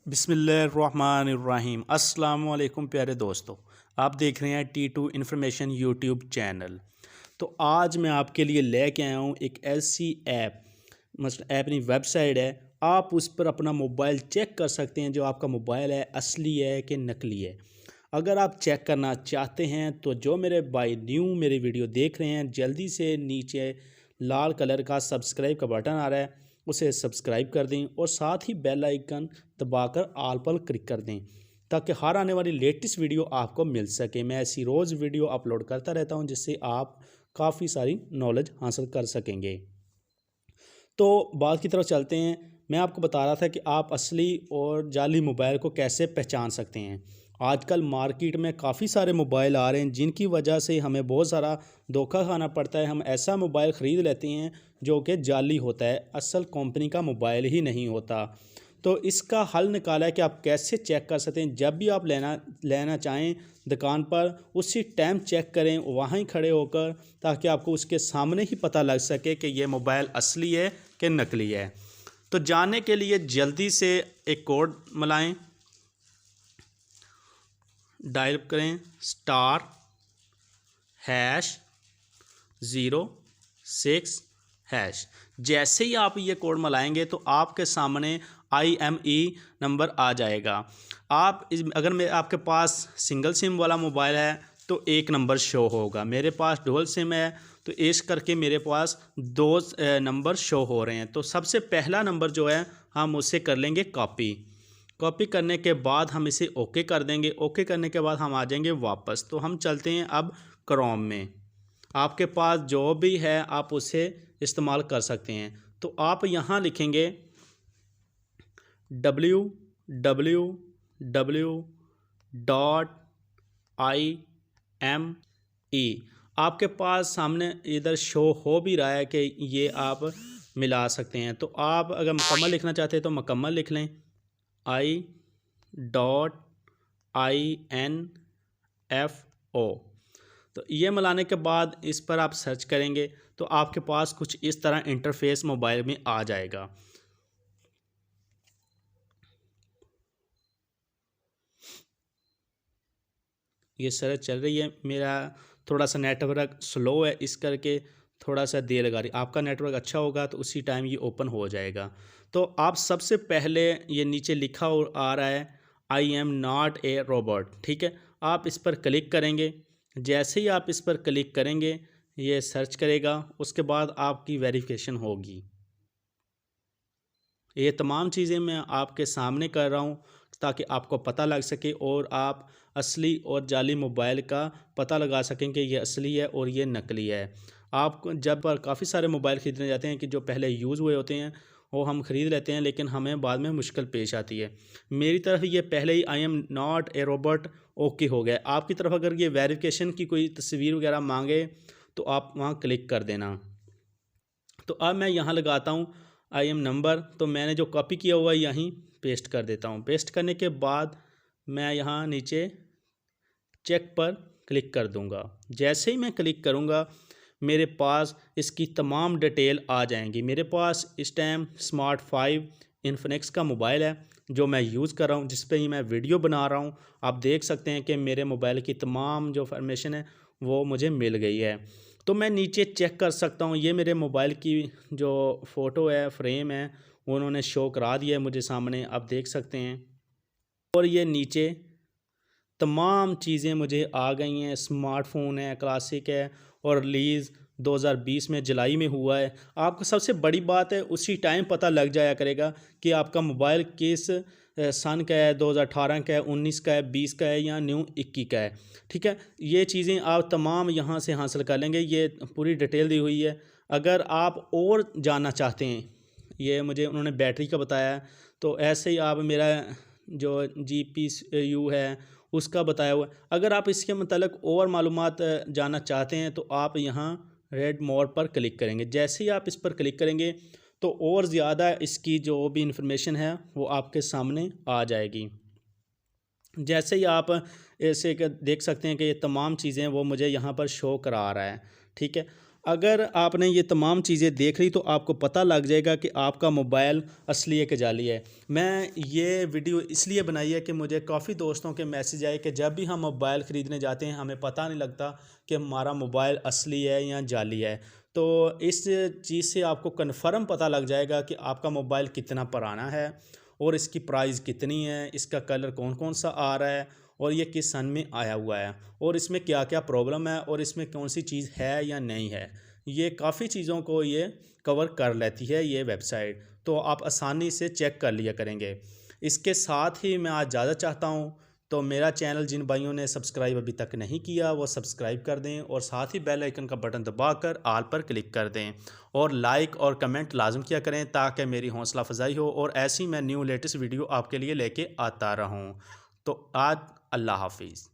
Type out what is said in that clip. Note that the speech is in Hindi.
बिस्मिल्लाहिर्रहमानिर्रहीम। अस्सलाम वालेकुम प्यारे दोस्तों, आप देख रहे हैं T2 इन्फॉर्मेशन यूट्यूब चैनल। तो आज मैं आपके लिए लेके आया हूँ एक ऐसी ऐप, मतलब ऐप नहीं, वेबसाइट है। आप उस पर अपना मोबाइल चेक कर सकते हैं, जो आपका मोबाइल है असली है कि नकली है। अगर आप चेक करना चाहते हैं तो जो मेरे भाई न्यू मेरी वीडियो देख रहे हैं, जल्दी से नीचे लाल कलर का सब्सक्राइब का बटन आ रहा है, उसे सब्सक्राइब कर दें और साथ ही बेल आइकन दबाकर ऑल पर क्लिक कर दें, ताकि हर आने वाली लेटेस्ट वीडियो आपको मिल सके। मैं ऐसी रोज़ वीडियो अपलोड करता रहता हूं, जिससे आप काफ़ी सारी नॉलेज हासिल कर सकेंगे। तो बात की तरफ चलते हैं। मैं आपको बता रहा था कि आप असली और जाली मोबाइल को कैसे पहचान सकते हैं। आजकल मार्केट में काफ़ी सारे मोबाइल आ रहे हैं, जिनकी वजह से हमें बहुत सारा धोखा खाना पड़ता है। हम ऐसा मोबाइल ख़रीद लेते हैं जो कि जाली होता है, असल कंपनी का मोबाइल ही नहीं होता। तो इसका हल निकाला है कि आप कैसे चेक कर सकते हैं। जब भी आप लेना चाहें दुकान पर, उसी टाइम चेक करें वहाँ ही खड़े होकर, ताकि आपको उसके सामने ही पता लग सके कि ये मोबाइल असली है कि नकली है। तो जानने के लिए जल्दी से एक कोड मिलाएं, डायल करें *#06#। जैसे ही आप ये कोड मिलाएंगे तो आपके सामने IME नंबर आ जाएगा। अगर मैं आपके पास सिंगल सिम वाला मोबाइल है तो एक नंबर शो होगा। मेरे पास डुअल सिम है तो इस करके मेरे पास दो नंबर शो हो रहे हैं। तो सबसे पहला नंबर जो है हम उसे कर लेंगे कॉपी करने के बाद हम इसे ओके कर देंगे। ओके करने के बाद हम आ जाएंगे वापस। तो हम चलते हैं अब क्रोम में। आपके पास जो भी है आप उसे इस्तेमाल कर सकते हैं। तो आप यहाँ लिखेंगे www.IME। आपके पास सामने इधर शो हो भी रहा है कि ये आप मिला सकते हैं। तो आप अगर मुकम्मल लिखना चाहते हैं तो मुकम्मल लिख लें, I.INFO। तो ये मिलाने के बाद इस पर आप सर्च करेंगे तो आपके पास कुछ इस तरह इंटरफेस मोबाइल में आ जाएगा। ये सर्च चल रही है। मेरा थोड़ा सा नेटवर्क स्लो है, इस करके थोड़ा सा देर लगा रही। आपका नेटवर्क अच्छा होगा तो उसी टाइम ये ओपन हो जाएगा। तो आप सबसे पहले ये नीचे लिखा आ रहा है आई एम नॉट ए रोबोट, ठीक है। आप इस पर क्लिक करेंगे। जैसे ही आप इस पर क्लिक करेंगे ये सर्च करेगा, उसके बाद आपकी वेरिफिकेशन होगी। ये तमाम चीज़ें मैं आपके सामने कर रहा हूँ ताकि आपको पता लग सके और आप असली और जाली मोबाइल का पता लगा सकें कि ये असली है और ये नकली है। आप जब पर काफ़ी सारे मोबाइल ख़रीदने जाते हैं कि जो पहले यूज़ हुए होते हैं वो हम ख़रीद लेते हैं, लेकिन हमें बाद में मुश्किल पेश आती है। मेरी तरफ ये पहले ही I am not a robot okay हो गया। आपकी तरफ अगर ये वेरिफिकेशन की कोई तस्वीर वगैरह मांगे तो आप वहाँ क्लिक कर देना। तो अब मैं यहाँ लगाता हूँ IM नंबर। तो मैंने जो कॉपी किया हुआ है यहीं पेस्ट कर देता हूँ। पेस्ट करने के बाद मैं यहाँ नीचे चेक पर क्लिक कर दूँगा। जैसे ही मैं क्लिक करूँगा मेरे पास इसकी तमाम डिटेल आ जाएंगी। मेरे पास इस टाइम स्मार्ट 5 इन्फिनिक्स का मोबाइल है जो मैं यूज़ कर रहा हूँ, जिस पे ही मैं वीडियो बना रहा हूँ। आप देख सकते हैं कि मेरे मोबाइल की तमाम जो इन्फॉर्मेशन है वो मुझे मिल गई है। तो मैं नीचे चेक कर सकता हूँ। ये मेरे मोबाइल की जो फ़ोटो है, फ्रेम है, वो उन्होंने शो करा दिया है मुझे सामने, आप देख सकते हैं। और ये नीचे तमाम चीज़ें मुझे आ गई हैं। स्मार्टफोन है, क्लासिक है और रिलीज़ 2020 में जुलाई में हुआ है। आपको सबसे बड़ी बात है उसी टाइम पता लग जाया करेगा कि आपका मोबाइल किस सन का है, 2018 का है, 19 का है, 20 का है या न्यू 21 का है, ठीक है। ये चीज़ें आप तमाम यहाँ से हासिल कर लेंगे। ये पूरी डिटेल दी हुई है। अगर आप और जानना चाहते हैं, ये मुझे उन्होंने बैटरी का बताया है, तो ऐसे ही आप मेरा जो GPU है उसका बताया हुआ है। अगर आप इसके मतलब और मालूमात जानना चाहते हैं तो आप यहाँ रेड मोर पर क्लिक करेंगे। जैसे ही आप इस पर क्लिक करेंगे तो और ज़्यादा इसकी जो भी इंफॉर्मेशन है वो आपके सामने आ जाएगी। जैसे ही आप ऐसे देख सकते हैं कि ये तमाम चीज़ें वो मुझे यहाँ पर शो करा रहा है, ठीक है। अगर आपने ये तमाम चीज़ें देख ली तो आपको पता लग जाएगा कि आपका मोबाइल असली है कि जाली है। मैं ये वीडियो इसलिए बनाई है कि मुझे काफ़ी दोस्तों के मैसेज आए कि जब भी हम मोबाइल ख़रीदने जाते हैं हमें पता नहीं लगता कि हमारा मोबाइल असली है या जाली है। तो इस चीज़ से आपको कन्फर्म पता लग जाएगा कि आपका मोबाइल कितना पुराना है और इसकी प्राइस कितनी है, इसका कलर कौन कौन सा आ रहा है और ये किस सन में आया हुआ है और इसमें क्या क्या प्रॉब्लम है और इसमें कौन सी चीज़ है या नहीं है। ये काफ़ी चीज़ों को ये कवर कर लेती है ये वेबसाइट, तो आप आसानी से चेक कर लिया करेंगे। इसके साथ ही मैं आज ज़्यादा चाहता हूँ तो मेरा चैनल जिन भाइयों ने सब्सक्राइब अभी तक नहीं किया वो सब्सक्राइब कर दें और साथ ही बेल आइकन का बटन दबाकर ऑल पर क्लिक कर दें और लाइक और कमेंट लाजम किया करें ताकि मेरी हौसला अफजाई हो और ऐसी मैं न्यू लेटेस्ट वीडियो आपके लिए लेके आता रहूं। तो आज अल्लाह हाफिज़।